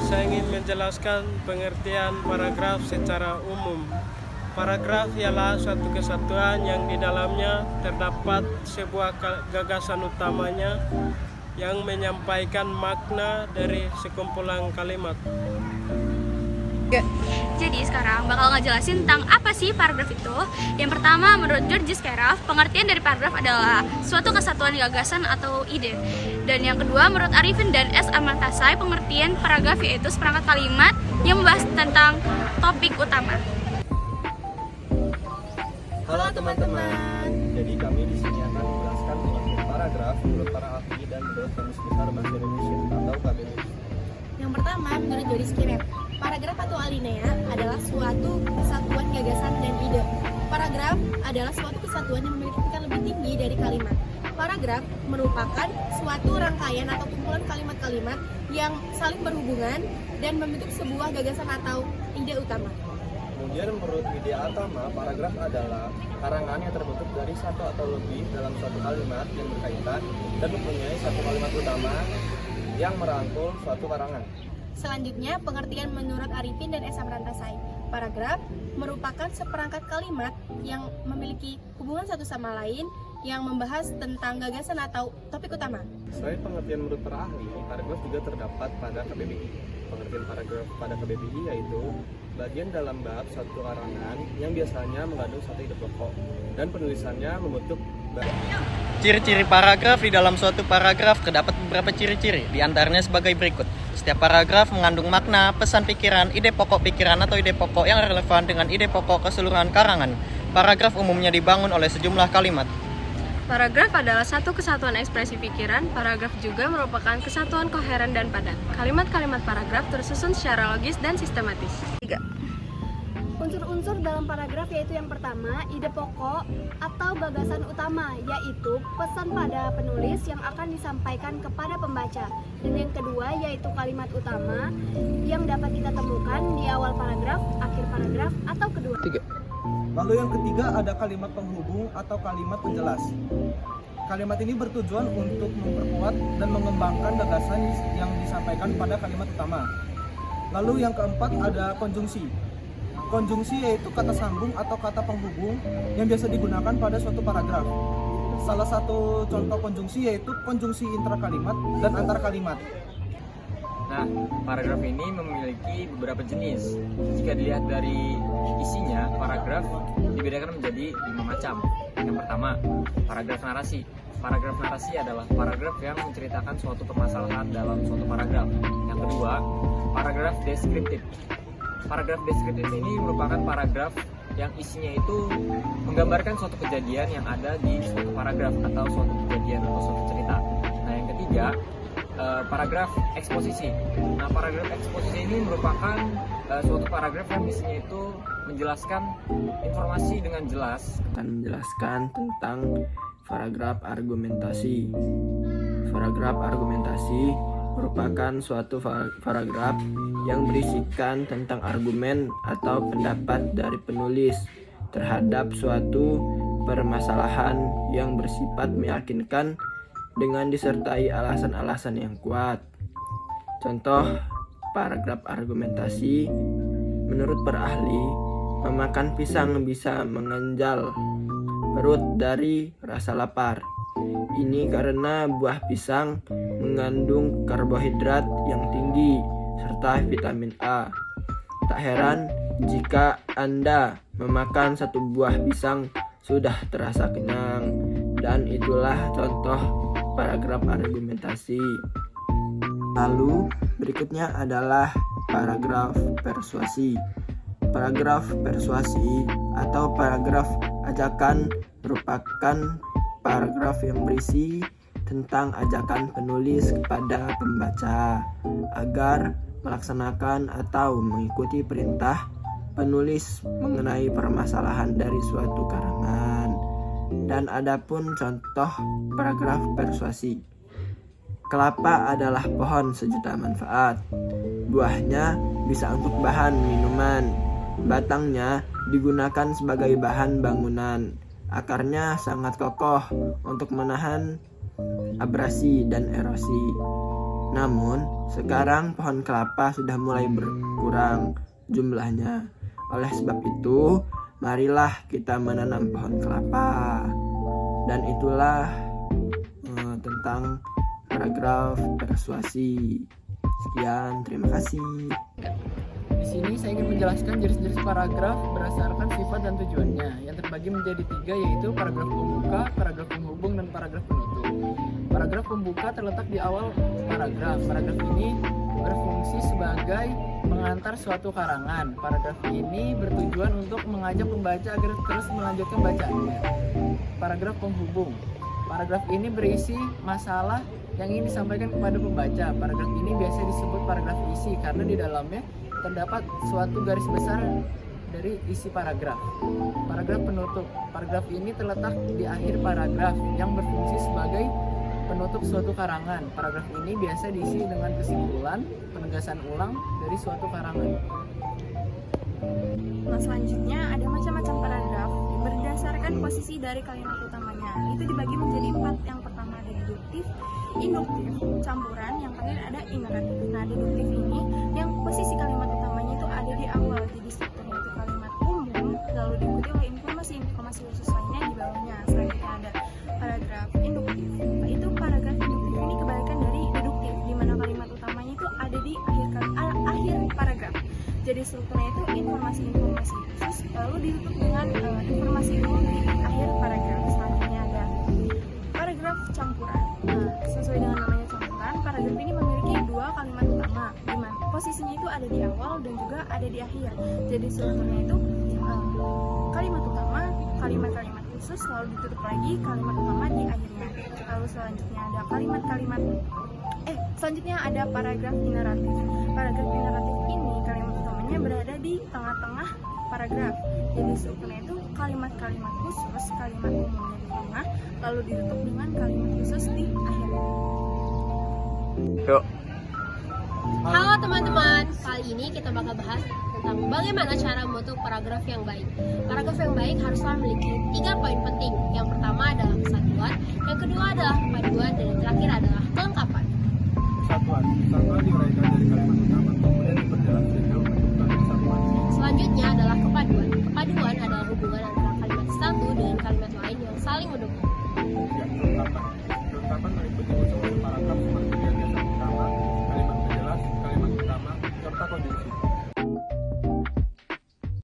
saya ingin menjelaskan pengertian paragraf secara umum. Paragraf ialah suatu kesatuan yang di dalamnya terdapat sebuah gagasan utamanya yang menyampaikan makna dari sekumpulan kalimat. Jadi sekarang bakal ngejelasin tentang apa sih paragraf itu. Yang pertama, menurut George Scaraf, pengertian dari paragraf adalah suatu kesatuan gagasan atau ide. Dan yang kedua, menurut Arifin dan S. Amartasai, pengertian paragraf yaitu seperangkat kalimat yang membahas tentang topik utama. Halo teman-teman. Jadi kami di sini akan menjelaskan pengertian paragraf menurut para ahli dan menurut Kamus Besar Bahasa Indonesia atau KBBI. Yang pertama, menurut Joris Kirep, paragraf atau alinea adalah suatu kesatuan gagasan dan ide. Paragraf adalah suatu kesatuan yang memiliki tingkat lebih tinggi dari kalimat. Paragraf merupakan suatu rangkaian atau kumpulan kalimat-kalimat yang saling berhubungan dan membentuk sebuah gagasan atau ide utama. Kemudian menurut Widya Atama, paragraf adalah karangan yang terbentuk dari satu atau lebih dalam suatu kalimat yang berkaitan dan mempunyai satu kalimat utama yang merangkul suatu karangan. Selanjutnya, pengertian menurut Arifin dan Esa Merantasai. Paragraf merupakan seperangkat kalimat yang memiliki hubungan satu sama lain yang membahas tentang gagasan atau topik utama. Selain pengertian menurut para ahli, paragraf juga terdapat pada KBBI. Pengertian paragraf pada KBBI yaitu bagian dalam bab suatu karangan yang biasanya mengandung satu ide pokok dan penulisannya membentuk Ciri-ciri paragraf di dalam suatu paragraf terdapat beberapa ciri-ciri, di antaranya sebagai berikut. Setiap paragraf mengandung makna, pesan pikiran, ide pokok pikiran atau ide pokok yang relevan dengan ide pokok keseluruhan karangan. Paragraf umumnya dibangun oleh sejumlah kalimat. Paragraf adalah satu kesatuan ekspresi pikiran. Paragraf juga merupakan kesatuan koheren dan padat. Kalimat-kalimat paragraf tersusun secara logis dan sistematis. Unsur-unsur dalam paragraf yaitu yang pertama, ide pokok atau gagasan utama, yaitu pesan pada penulis yang akan disampaikan kepada pembaca. Dan yang kedua yaitu kalimat utama yang dapat kita temukan di awal paragraf, akhir paragraf, atau kedua. Lalu yang ketiga ada kalimat penghubung atau kalimat penjelas. Kalimat ini bertujuan untuk memperkuat dan mengembangkan gagasan yang disampaikan pada kalimat utama. Lalu yang keempat ada konjungsi. Konjungsi yaitu kata sambung atau kata penghubung yang biasa digunakan pada suatu paragraf. Salah satu contoh konjungsi yaitu konjungsi intrakalimat dan antar kalimat. Nah, paragraf ini memiliki beberapa jenis. Jika dilihat dari isinya, paragraf dibedakan menjadi 5 macam. Yang pertama, paragraf narasi. Paragraf narasi adalah paragraf yang menceritakan suatu permasalahan dalam suatu paragraf. Yang kedua, paragraf deskriptif. Paragraf deskriptif ini merupakan paragraf yang isinya itu menggambarkan suatu kejadian yang ada di suatu paragraf atau suatu kejadian atau suatu cerita. Nah, yang ketiga, paragraf eksposisi. Nah, paragraf eksposisi ini merupakan suatu paragraf yang isinya itu menjelaskan informasi dengan jelas. Akan menjelaskan tentang paragraf argumentasi. Paragraf argumentasi merupakan suatu paragraf yang berisikan tentang argumen atau pendapat dari penulis terhadap suatu permasalahan yang bersifat meyakinkan dengan disertai alasan-alasan yang kuat. Contoh paragraf argumentasi, menurut para ahli, memakan pisang bisa menganjal perut dari rasa lapar. Ini karena buah pisang mengandung karbohidrat yang tinggi serta vitamin A. Tak heran jika Anda memakan satu buah pisang sudah terasa kenyang. Dan itulah contoh paragraf argumentasi. Lalu berikutnya adalah paragraf persuasi. Paragraf persuasi atau paragraf ajakan merupakan paragraf yang berisi tentang ajakan penulis kepada pembaca agar melaksanakan atau mengikuti perintah penulis mengenai permasalahan dari suatu karangan. Dan adapun contoh paragraf persuasi. Kelapa adalah pohon sejuta manfaat. Buahnya bisa untuk bahan minuman. Batangnya digunakan sebagai bahan bangunan. Akarnya sangat kokoh untuk menahan abrasi dan erosi. Namun, Sekarang pohon kelapa sudah mulai berkurang jumlahnya. Oleh sebab itu, marilah kita menanam pohon kelapa. Dan itulah tentang paragraf persuasi. Sekian, terima kasih. Di sini saya ingin menjelaskan jenis-jenis paragraf berdasarkan sifat dan tujuannya yang terbagi menjadi 3, yaitu paragraf pembuka, paragraf penghubung, dan paragraf penutup. Paragraf pembuka terletak di awal paragraf. Paragraf ini berfungsi sebagai pengantar suatu karangan. Paragraf ini bertujuan untuk mengajak pembaca agar terus melanjutkan bacaannya. Paragraf penghubung. Paragraf ini berisi masalah yang ingin disampaikan kepada pembaca. Paragraf ini biasa disebut paragraf isi karena di dalamnya terdapat suatu garis besar dari isi paragraf. Paragraf penutup. Paragraf ini terletak di akhir paragraf yang berfungsi sebagai penutup suatu karangan. Paragraf ini biasa diisi dengan kesimpulan, penegasan ulang dari suatu karangan. Nah, selanjutnya ada macam-macam paragraf berdasarkan posisi dari kalimat utamanya. Itu dibagi menjadi 4. Yang pertama ada deduktif, induktif, campuran, yang terakhir ada imperatif. Nah, deduktif ini yang posisi kalimat utamanya itu ada di awal, jadi strukturnya itu kalimat umum, lalu diikuti oleh informasi khusus lainnya di bawahnya. Selanjutnya ada paragraf induktif. Nah, itu paragraf induktif ini kebalikan dari deduktif, di mana kalimat utamanya itu ada di akhir paragraf. Jadi strukturnya itu informasi khusus, lalu ditutup dengan informasi umum di akhir paragraf. Selanjutnya ada paragraf campuran. Nah, sesuai dengan namanya campuran, paragraf ini memiliki 2 kalimat utama, di mana posisinya itu ada di awal dan juga ada di akhir. Jadi strukturnya itu kalimat utama, kalimat-kalimat khusus, lalu ditutup lagi kalimat utama di akhirnya. Lalu selanjutnya ada selanjutnya ada paragraf generatif. Paragraf generatif ini kalimat utamanya berada di tengah-tengah paragraf. Jadi strukturnya itu kalimat-kalimat khusus, kalimat umumnya di tengah, lalu ditutup dengan kalimat khusus di akhir. Halo teman-teman, kali ini kita bakal bahas tentang bagaimana cara membentuk paragraf yang baik. Paragraf yang baik haruslah memiliki 3 poin penting. Yang pertama adalah kesatuan, yang kedua adalah kepaduan, dan yang terakhir adalah kelengkapan. Kesatuan diuraikan dari kalimat